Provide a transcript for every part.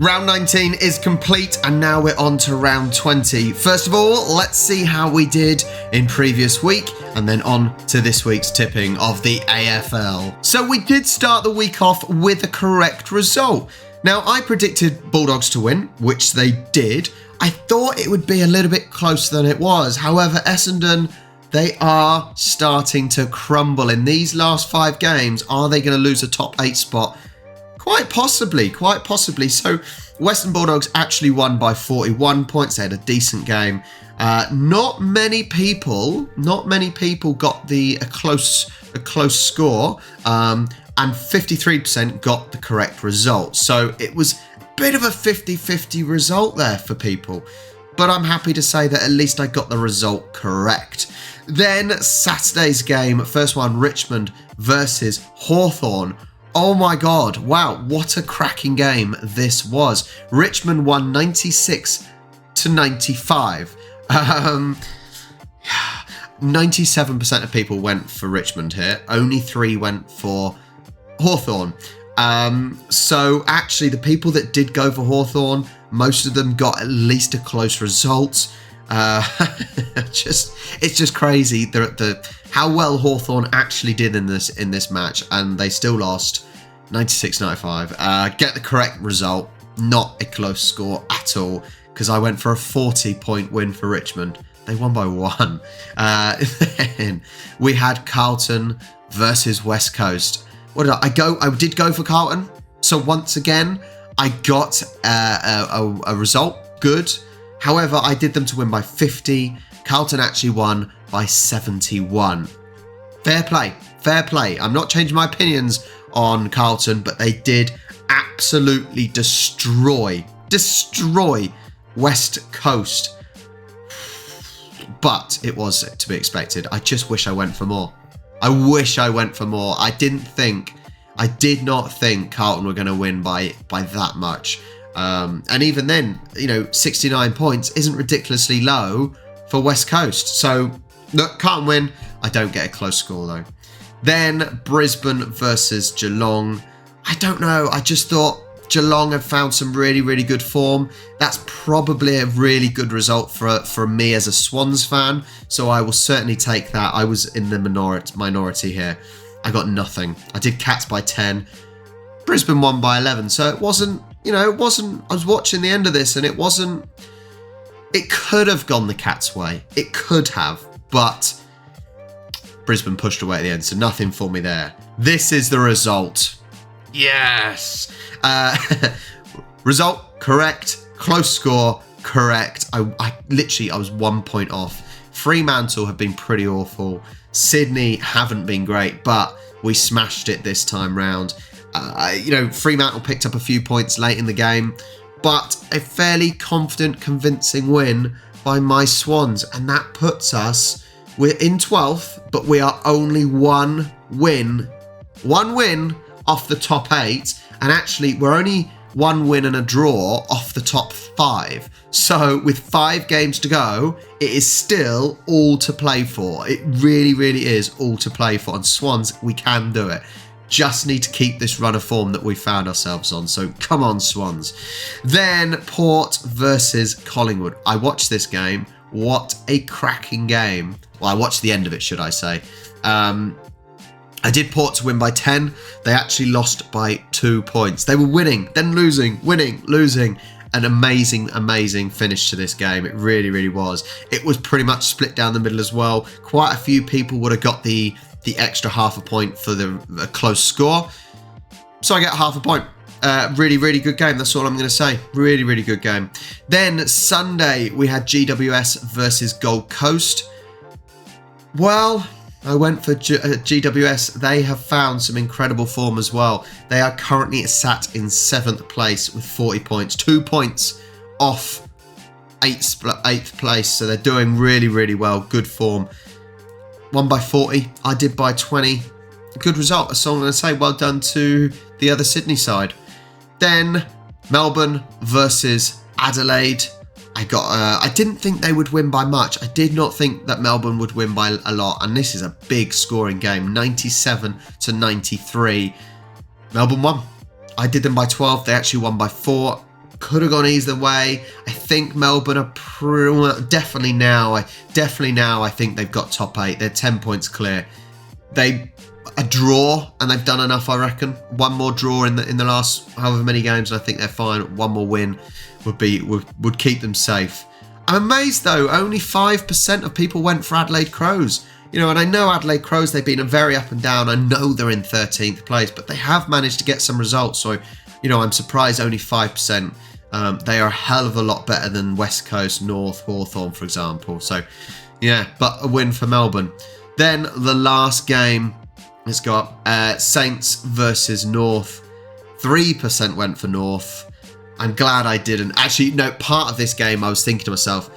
Round 19 is complete and now we're on to round 20. First of all, let's see how we did in previous week and then on to this week's tipping of the AFL. So we did start the week off with a correct result. Now I predicted Bulldogs to win, which they did. I thought it would be a little bit closer than it was. However, Essendon, they are starting to crumble in these last 5 games. Are they going to lose a top 8 spot? Quite possibly. So Western Bulldogs actually won by 41 points. They had a decent game. Not many people got a close score, and 53% got the correct result. So it was a bit of a 50-50 result there for people. But I'm happy to say that at least I got the result correct. Then Saturday's game, first one, Richmond versus Hawthorn. Oh my God, wow, what a cracking game this was. Richmond won 96-95. 97% of people went for Richmond here. Only 3 went for Hawthorn. So actually the people that did go for Hawthorn, most of them got at least a close result. It's just crazy how well Hawthorn actually did in this match, and they still lost 96-95. Get the correct result, not a close score at all, because I went for a 40-point win for Richmond. They won by 1. Then we had Carlton versus West Coast. What did I go? I did go for Carlton. So once again, I got a result good. However, I did them to win by 50. Carlton actually won by 71. Fair play. I'm not changing my opinions on Carlton, but they did absolutely destroy West Coast. But it was to be expected. I just wish I went for more. I did not think Carlton were going to win by that much. And even then, 69 points isn't ridiculously low for West Coast. So, look, Carlton win. I don't get a close score, though. Then Brisbane versus Geelong. I don't know. I just thought Geelong had found some really, really good form. That's probably a really good result for me as a Swans fan. So I will certainly take that. I was in the minority here. I got nothing. I did Cats by 10. Brisbane won by 11. So it wasn't, I was watching the end of this and it could have gone the Cats' way. It could have, but Brisbane pushed away at the end, so nothing for me there. This is the result. Yes. Result, correct. Close score, correct. I was 1 point off. Fremantle have been pretty awful. Sydney haven't been great, but we smashed it this time round. Fremantle picked up a few points late in the game, but a fairly confident, convincing win by my Swans, and that puts us, we're in 12th, but we are only one win off the top 8, and actually we're only 1 win and a draw off the top 5. So with 5 games to go, it is still all to play for. It really, really is all to play for. And Swans, we can do it. Just need to keep this run of form that we found ourselves on. So come on, Swans. Then Port versus Collingwood. I watched this game. What a cracking game. Well, I watched the end of it, should I say. I did Port to win by 10. They actually lost by 2 points. They were winning, then losing, winning, losing. An amazing, amazing finish to this game. It really, really was. It was pretty much split down the middle as well. Quite a few people would have got the extra half a point for the close score. So I get half a point. Really, really good game. That's all I'm going to say. Really, really good game. Then Sunday, we had GWS versus Gold Coast. Well, I went for GWS. They have found some incredible form as well. They are currently sat in 7th place with 40 points. 2 points off 8th place. So they're doing really, really well. Good form. Won by 40. I did by 20. Good result. That's all I'm going to say. Well done to the other Sydney side. Then Melbourne versus Adelaide. I didn't think they would win by much. I did not think that Melbourne would win by a lot. And this is a big scoring game. 97-93. Melbourne won. I did them by 12. They actually won by 4. could have gone either way. I think Melbourne are definitely now. I think they've got top 8. They're 10 points clear. A draw, and they've done enough, I reckon. One more draw in the last however many games, and I think they're fine. One more win would keep them safe. I'm amazed though, only 5% of people went for Adelaide Crows. You know, and I know Adelaide Crows, they've been a very up and down. I know they're in 13th place, but they have managed to get some results. So, you know, I'm surprised only 5%. They are a hell of a lot better than West Coast, North, Hawthorn, for example. So, yeah, but a win for Melbourne. Then the last game has got Saints versus North. 3% went for North. I'm glad I didn't. Actually, no, part of this game I was thinking to myself,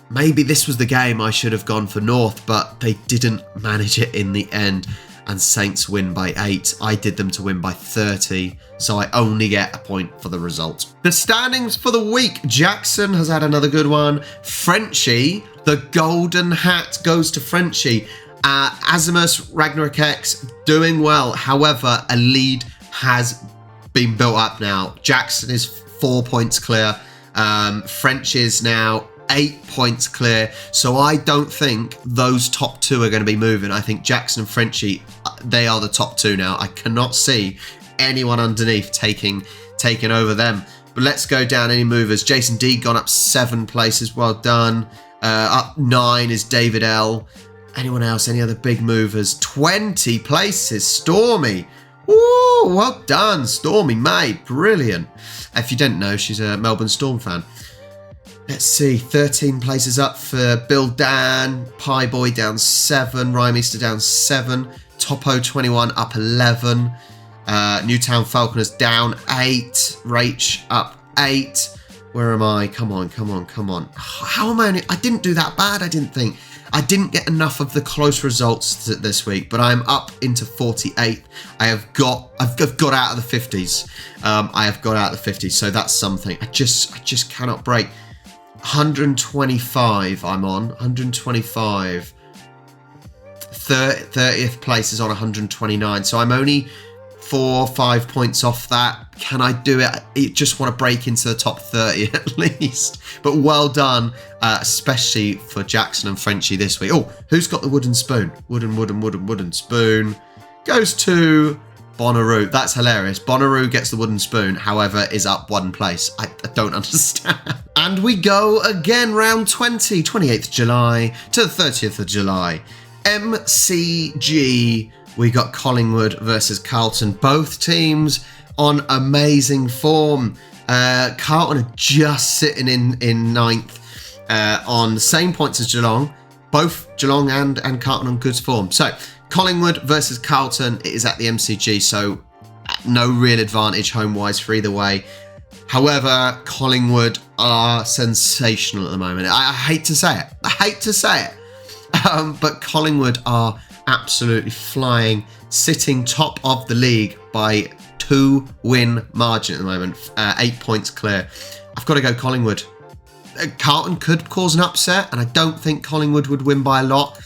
maybe this was the game I should have gone for North, but they didn't manage it in the end. And Saints win by 8. I did them to win by 30, so I only get a point for the result. The standings for the week. Jackson has had another good one. Frenchie, the golden hat goes to Frenchie. Azimus, Ragnarok X, doing well. However, a lead has been built up now. Jackson is 4 points clear. French is now 8 points clear. So I don't think those top 2 are going to be moving. I think Jackson and Frenchie, they are the top 2 now. I cannot see anyone underneath taking over them. But let's go down any movers. Jason D gone up 7 places. Well done. Up 9 is David L. Anyone else? Any other big movers? 20 places. Stormy. Woo! Well done, Stormy May. Brilliant. If you didn't know, she's a Melbourne Storm fan. Let's see. 13 places up for Bill Dan. Pie Boy down 7. Rhyme Easter down 7. Topo 21 up 11. Newtown Falconers down 8. Rach up 8. Where am I? Come on. How am I? I didn't do that bad, I didn't think. I didn't get enough of the close results this week, but I'm up into 48th. I've got out of the 50s. I have got out of the 50s, so that's something. I just cannot break. 125 I'm on. 125. 30th place is on 129, so I'm only 4 or 5 points off that. Can I do it? I just want to break into the top 30 at least. But well done, especially for Jackson and Frenchie this week. Oh, who's got the wooden spoon? Wooden spoon. Goes to Bonnaroo. That's hilarious. Bonnaroo gets the wooden spoon, however, is up 1 place. I don't understand. And we go again, round 20, 28th July to the 30th of July. MCG. We got Collingwood versus Carlton. Both teams on amazing form. Carlton are just sitting in 9th on the same points as Geelong. Both Geelong and Carlton on good form. So Collingwood versus Carlton, it is at the MCG, so no real advantage home-wise for either way. However, Collingwood are sensational at the moment. I hate to say it. But Collingwood are absolutely flying, sitting top of the league by 2-win margin at the moment, 8 points clear. I've got to go Collingwood. Carlton could cause an upset, and I don't think Collingwood would win by a lot.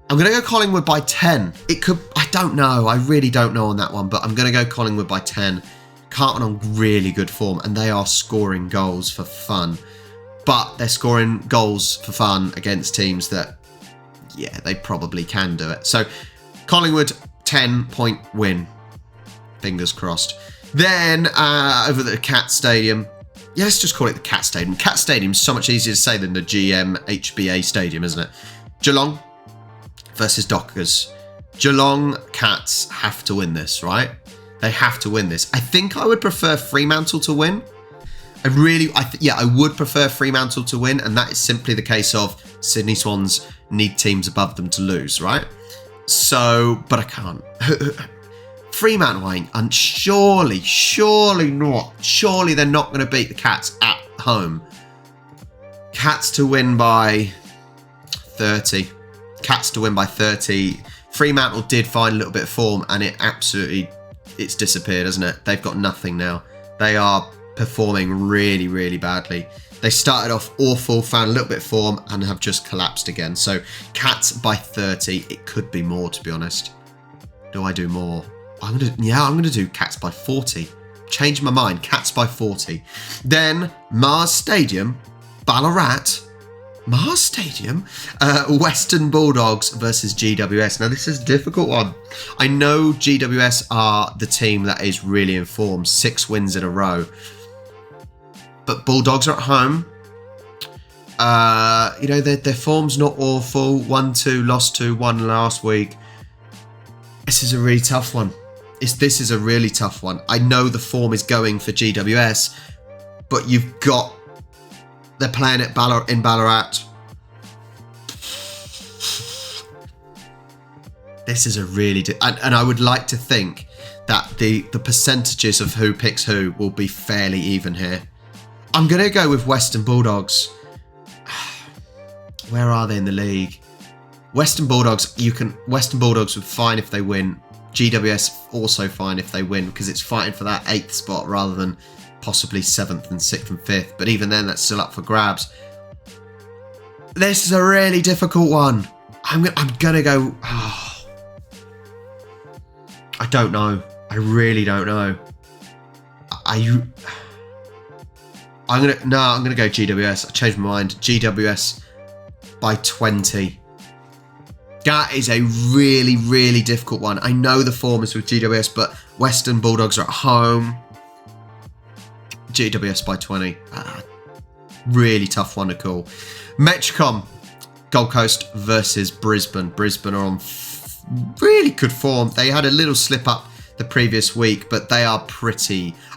I'm going to go Collingwood by 10. It could, I don't know, I really don't know on that one, but I'm going to go Collingwood by 10. Carlton on really good form, and they are scoring goals for fun. But they're scoring goals for fun against teams that, yeah, they probably can do it. So Collingwood, 10-point win. Fingers crossed. Then over at the Cat Stadium. Yeah, let's just call it the Cat Stadium. Cat Stadium is so much easier to say than the GMHBA Stadium, isn't it? Geelong versus Dockers. Geelong Cats have to win this, right? They have to win this. I think I would prefer Fremantle to win. I would prefer Fremantle to win, and that is simply the case of Sydney Swans need teams above them to lose, right? So, but I can't. Fremantle ain't, and surely not. Surely they're not going to beat the Cats at home. Cats to win by 30. Cats to win by 30. Fremantle did find a little bit of form, and it's disappeared, hasn't it? They've got nothing now. They are performing really, really badly. They started off awful, found a little bit of form, and have just collapsed again. So Cats by 30. It could be more, to be honest. Do I do more? I'm gonna do Cats by 40. changed my mind. Cats by 40. Then Mars Stadium, Ballarat. Mars Stadium, Western Bulldogs versus GWS. Now this is a difficult one. I know GWS are the team that is really in form, 6 wins in a row, but Bulldogs are at home. You know, their form's not awful. 1-2, lost 2-1 last week. This is a really tough one. This is a really tough one. I know the form is going for GWS, but you've got... They're playing at in Ballarat. This is a really... And I would like to think that the percentages of who picks who will be fairly even here. I'm going to go with Western Bulldogs. Where are they in the league? Western Bulldogs, Western Bulldogs would fine if they win. GWS also fine if they win, because it's fighting for that 8th spot rather than possibly 7th and 6th and 5th. But even then, that's still up for grabs. This is a really difficult one. I'm gonna go... Oh, I don't know. I really don't know. I'm gonna go GWS. I changed my mind. GWS by 20. That is a really, really difficult one. I know the form is with GWS, but Western Bulldogs are at home. GWS by 20. Really tough one to call. Metricom, Gold Coast versus Brisbane. Brisbane are on really good form. They had a little slip up the previous week, but they are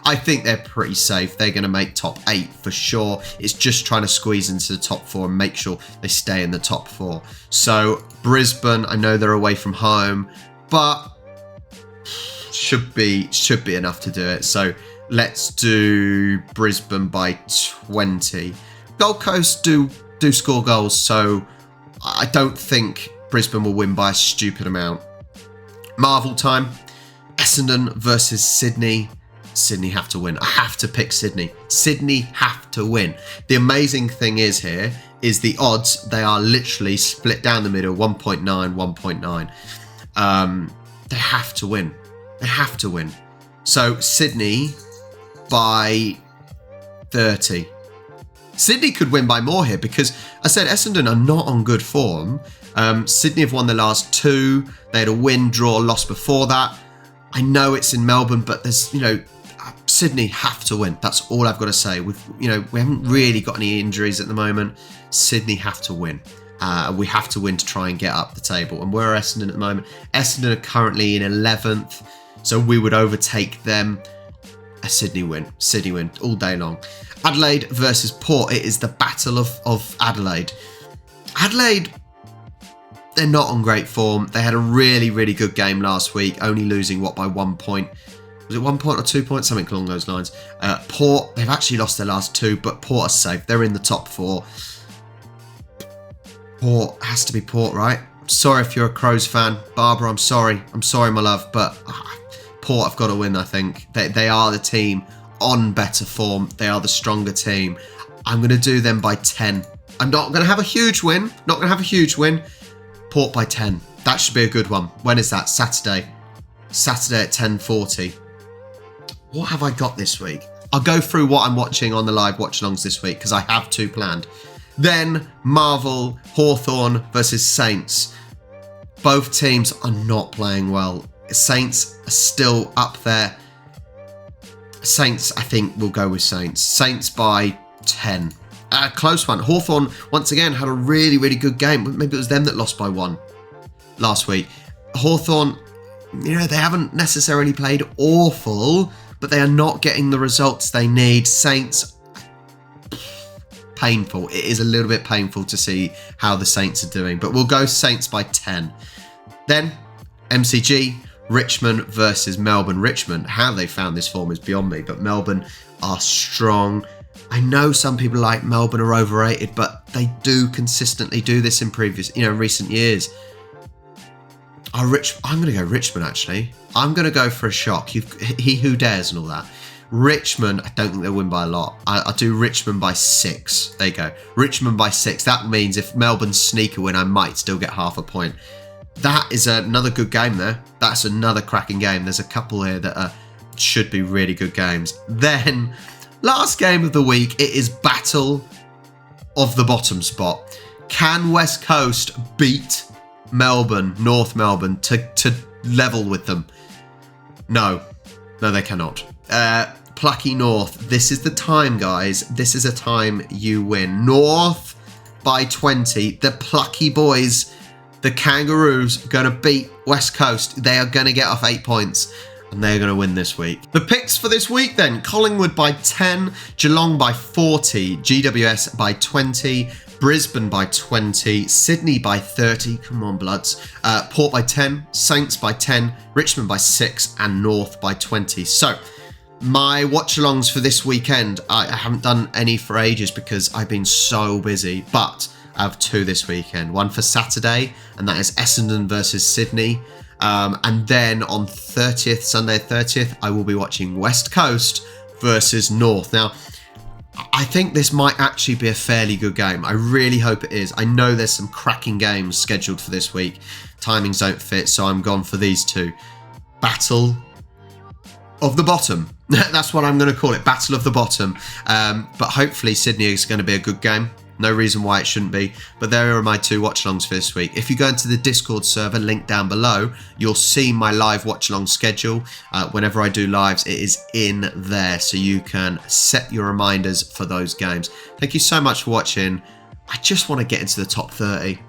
I think they're pretty safe. They're going to make top 8 for sure. It's just trying to squeeze into the top 4 and make sure they stay in the top 4. So Brisbane, I know they're away from home, but should be enough to do it. So let's do Brisbane by 20. Gold Coast do score goals, so I don't think Brisbane will win by a stupid amount. Marvel time. Essendon versus Sydney. Sydney have to win. I have to pick Sydney. Sydney have to win. The amazing thing is here is the odds. They are literally split down the middle, 1.9, 1.9. They have to win. They have to win. So Sydney by 30. Sydney could win by more here because I said Essendon are not on good form. Sydney have won the last 2. They had a win, draw, loss before that. I know it's in Melbourne, but there's, Sydney have to win. That's all I've got to say. We haven't really got any injuries at the moment. Sydney have to win. We have to win to try and get up the table. And where are Essendon at the moment? Essendon are currently in 11th, so we would overtake them. A Sydney win. Sydney win all day long. Adelaide versus Port. It is the battle of Adelaide. Adelaide... They're not on great form. They had a really, really good game last week, only losing, by 1 point? Was it 1 point or 2 points? Something along those lines. Port, they've actually lost their last 2, but Port are safe. They're in the top 4. Port has to be Port, right? I'm sorry if you're a Crows fan. Barbara, I'm sorry. I'm sorry, my love, but Port have got to win, I think. They are the team on better form. They are the stronger team. I'm going to do them by 10. I'm not going to have a huge win. Port by 10. That should be a good one. When is that? Saturday. Saturday at 10:40. What have I got this week? I'll go through what I'm watching on the live watch-alongs this week because I have 2 planned. Then Marvel, Hawthorn versus Saints. Both teams are not playing well. Saints are still up there. Saints, I think we'll go with Saints. Saints by 10. Close one. Hawthorn, once again, had a really, really good game. Maybe it was them that lost by 1 last week. Hawthorn, they haven't necessarily played awful, but they are not getting the results they need. Saints, painful. It is a little bit painful to see how the Saints are doing, but we'll go Saints by 10. Then, MCG, Richmond versus Melbourne. Richmond, how they found this form is beyond me, but Melbourne are strong. I know some people like Melbourne are overrated, but they do consistently do this in recent years. I'm going to go Richmond, actually. I'm going to go for a shock. He who dares and all that. Richmond, I don't think they'll win by a lot. I'll do Richmond by 6. There you go. Richmond by 6. That means if Melbourne sneak a win, I might still get half a point. That is another good game there. That's another cracking game. There's a couple here that are should be really good games. Then, last game of the week, it is Battle of the Bottom spot. Can West Coast beat Melbourne, North Melbourne, to level with them? No, they cannot. Plucky North, this is the time, guys. This is a time you win. North by 20. The Plucky boys, the Kangaroos, are going to beat West Coast. They are going to get off 8 points, and they're going to win this week. The picks for this week then: Collingwood by 10, Geelong by 40, GWS by 20, Brisbane by 20, Sydney by 30, come on Bloods, Port by 10, Saints by 10, Richmond by 6, and North by 20. So, my watch-alongs for this weekend, I haven't done any for ages because I've been so busy, but I have 2 this weekend. One for Saturday, and that is Essendon versus Sydney. And then on Sunday 30th, I will be watching West Coast versus North. Now, I think this might actually be a fairly good game. I really hope it is. I know there's some cracking games scheduled for this week. Timings don't fit, so I'm gone for these 2. Battle of the Bottom. That's what I'm going to call it, Battle of the Bottom. But hopefully Sydney is going to be a good game. No reason why it shouldn't be. But there are my 2 watch-alongs for this week. If you go into the Discord server, link down below, you'll see my live watch-along schedule. Whenever I do lives, it is in there, so you can set your reminders for those games. Thank you so much for watching. I just want to get into the top 30.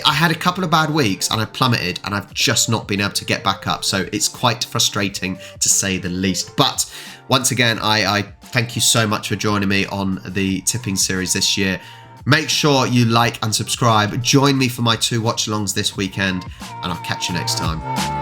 I had a couple of bad weeks and I plummeted, and I've just not been able to get back up. So it's quite frustrating, to say the least. But once again, I thank you so much for joining me on the tipping series this year. Make sure you like and subscribe. Join me for my 2 watch-alongs this weekend, and I'll catch you next time.